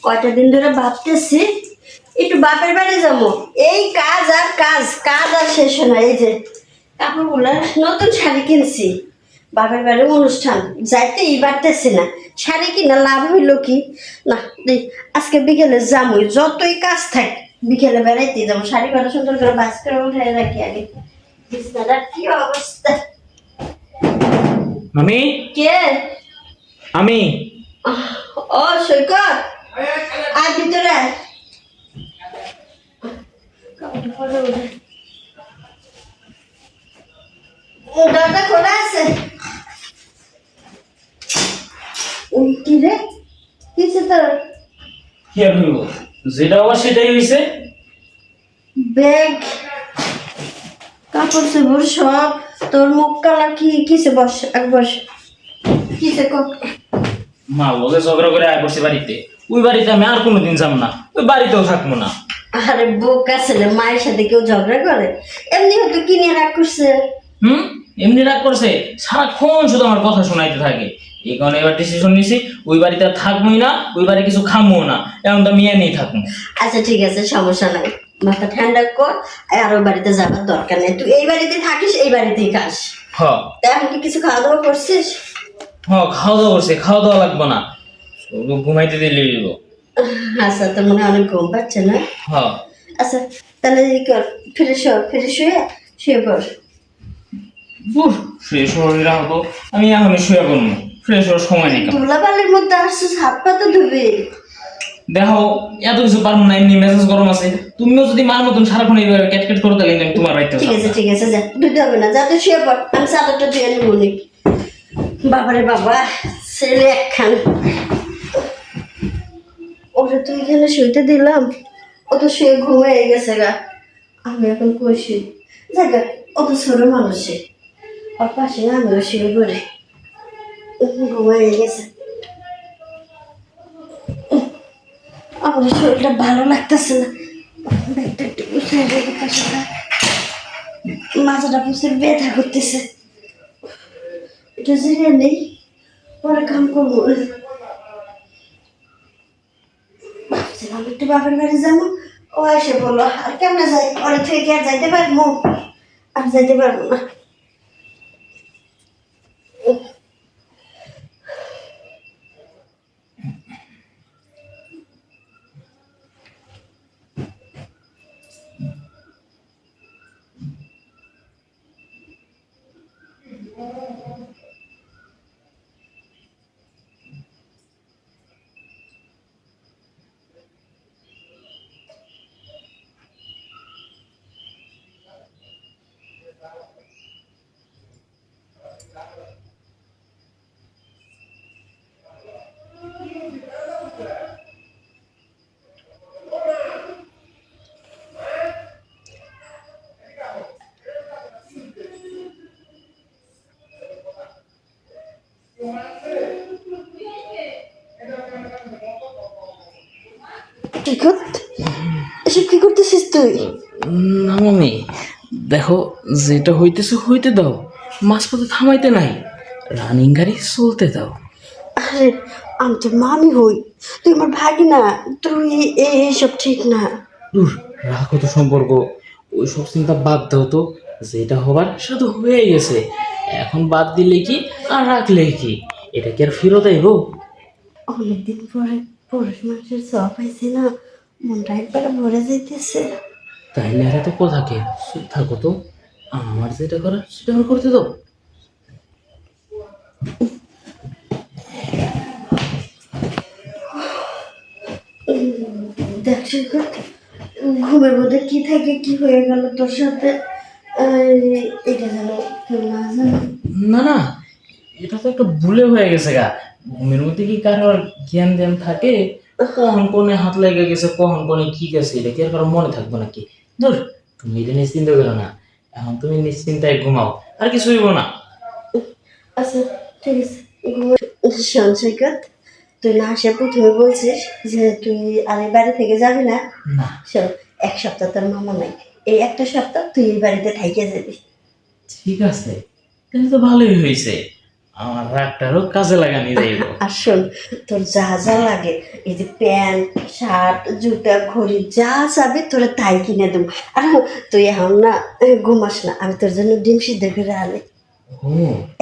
কয়টা দিন ধরে ভাবতেছি একটু বাপের বাড়ি যাবো। এই কাজ আর কাজ, কাজ আর শেষ হয় না। এই যে কাপড়গুলো নতুন শাড়ি কিনছি, বাপের বাড়ির অনুষ্ঠান যাইতেই পারতেছি না। শাড়ি কিনা লাভ হইলো কি না, আজকে বিকেলে যাবোই, যতই কাজ থাক বিকেলে বেড়াইতে যাবো। শাড়ি কটা সুন্দর করে বাস করে উঠে রাখি আগে। বিছানার কি অবস্থা! মামি, কে? আমি। ও সৈকত, আর ভিতরে আয়। দরজা খোলা আছে। কি রে, কিসে তোর? কি আর হইব, যেটা হওয়ার সেটাই হইছে। ব্যাগ, কাপড় চোপড় সব তোর। মুখ কালা কি কিসে? বস, এক বস। কিসে কক? মা লগে ঝগড়া করে আয় বসে বাড়িতে। ওই বাড়িতে আমি আর কোনোদিন যাব না, ওই বাড়িতেও থাকবো না। আরে বোকা ছেলে, মায়ের সাথে কেউ ঝগড়া করে? এমনি হয়তো কিনে রাগ করছে। এমনি রাগ করছে, সারাক্ষণ শুধু আমার কথা শোনাইতে থাকে। এই কারণে এবার ডিসিশন নিছি, ওই বাড়িতে আর থাকবোই না, ওই বাড়ি কিছু খামো না, এখন তো মেয়ে নেই থাকবো। আচ্ছা ঠিক আছে, সমস্যা নাই। মাথা ঠান্ডা কর, আর ওই বাড়িতে যাবার দরকার নেই। তুই এই বাড়িতে থাকিস, এই বাড়িতেই খাস। হ তা এখন কি কিছু খাওয়া দাওয়া করছিস? হ, খাওয়া দাওয়া করছে, খাওয়া দাওয়া লাগবো না, শুধু ঘুমাইতে দিলে হইব। আচ্ছা, তোর মনে হয় অনেক ঘুম পাচ্ছে না? হ, আচ্ছা তাহলে এই কর, ফ্রেশ হ, ফ্রেশ হয়ে শুয়ে পড়। ফ্রেশ হয়ে রাখবো, আমি এখনই শুয়ে পড়বো, ফ্রেশ হওয়ার সময় নেই। ধুলাবালির মধ্যে আসছিস, হাত পা তো ধুবি। দেখো, এত কিছু পারবো না, এমনি মেজাজ গরম আছে। তুমিও যদি মার মতন সারাক্ষণ এইভাবে ক্যাটকেট করো, তাহলে কিন্তু আমি তোমার বাড়িতে ঠিক আছে ঠিক আছে, যা, ধুতে হবে না, যা তুই শুয়ে পড়। আমি চাদরটা ধুয়ে নেবো নি। বাবারে বাবা, ছেলে একখান। ওরে তুই এখানে শুইতে দিলাম, ও তো শুয়ে ঘুমিয়ে গেছে গা। আমি এখন কই শুই? জায়গা, ও তো ছোট মানুষে, ওর পাশে আমিও শুয়ে পড়ি। ঘুমিয়ে গেছে। আমার শরীরটা ভালো লাগতেছে না। ব্যাগটা একটু গুছিয়ে রেখে পাশে রাখ। মাথাটা প্রচুর ব্যথা করতেছে। একটু জিরিয়ে নেই, পরে কাম করবো। ভাবছিলাম একটু বাপের বাড়ি যাবো, ও এসে বললো আর কেমনে যাই, ওরা থেকে আর যাইতে পারবো? আর যাইতে পারবো না। এসব কি করতেছিস তুই? না মামি, দেখো, যেটা হইতেছে হইতে দাও, মাঝপথে থামাইতে নাই, রানিং গাড়ি চলতে দাও। আরে আমি তো মামি হই, তুই আমার ভাগিনা, তুই এইসব ঠিক না। দূর, রাখো তো সম্পর্ক, ওই সব চিন্তা বাদ দাও তো। যেটা হবার সেটা তো হয়ে গেছে, এখন বাদ দিলে কি আর রাখলে কি, এটা কি আর ফেরত আইব? অনেকদিন পরে পুরুষ মানুষের সব পাইছি না, মনটা একবারে ভরে যাইতেছে। তাইলে আর তো কোথাকে চুপ থাকো তো, আমার যেটা করার সেটা আমার করতে দাও। দেখ সৈকত, ঘুমের মধ্যে কি থাকে কি হয়ে গেল তোর সাথে, এটা যেন কেউ না জানে। না না, এটা তো একটা ভুলে হয়ে গেছে গা। ঘুমের মধ্যে কি কারোর জ্ঞান জ্ঞান থাকে? কখন কোনে হাত লেগে গেছে, কখন কোনে কি গেছে, এটা কি আর কারো মনে থাকবো নাকি? ধর, তুমি এটা নিশ্চিন্তা করো না, এখন তুমি নিশ্চিন্তায় ঘুমাও, আর কিছু হইব না। আচ্ছা ঠিক আছে, শোন সৈকত, তুই না আসে প্রথমে বলছিস যে তুই আর এই বাড়ি থেকে যাবি না। না, শোন, এক সপ্তাহ তোর মামা নাই, এই একটা সপ্তাহ তুই এই বাড়িতে থাইকে যাবি। ঠিক আছে, তাহলে তো ভালোই হয়েছে। আমার রাগটারও কাজে লাগানি যাইব। আর শোন, তোর যা যা লাগে, এই যে প্যান্ট শার্ট জুতা ঘড়ি যা চাবি তোরা তাই কিনে দেবো। আর তুই এখন না ঘুমাস না, আমি তোর জন্য ডিম সিদ্ধ করে আনি। ও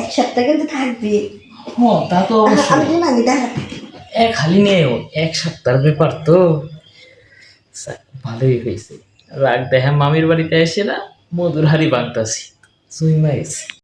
1 সপ্তাহ কিন্তু থাকবি। তা তো আমি অবশ্যই। দিন আমি দেখা। খালি নিয়েও 1 সপ্তাহের ব্যাপার তো। যাক, ভালোই হয়েছে। রাগ দেখে মামির বাড়িতে এসে না মধুর হাড়ি বাংতাছি, চুই মাইছে।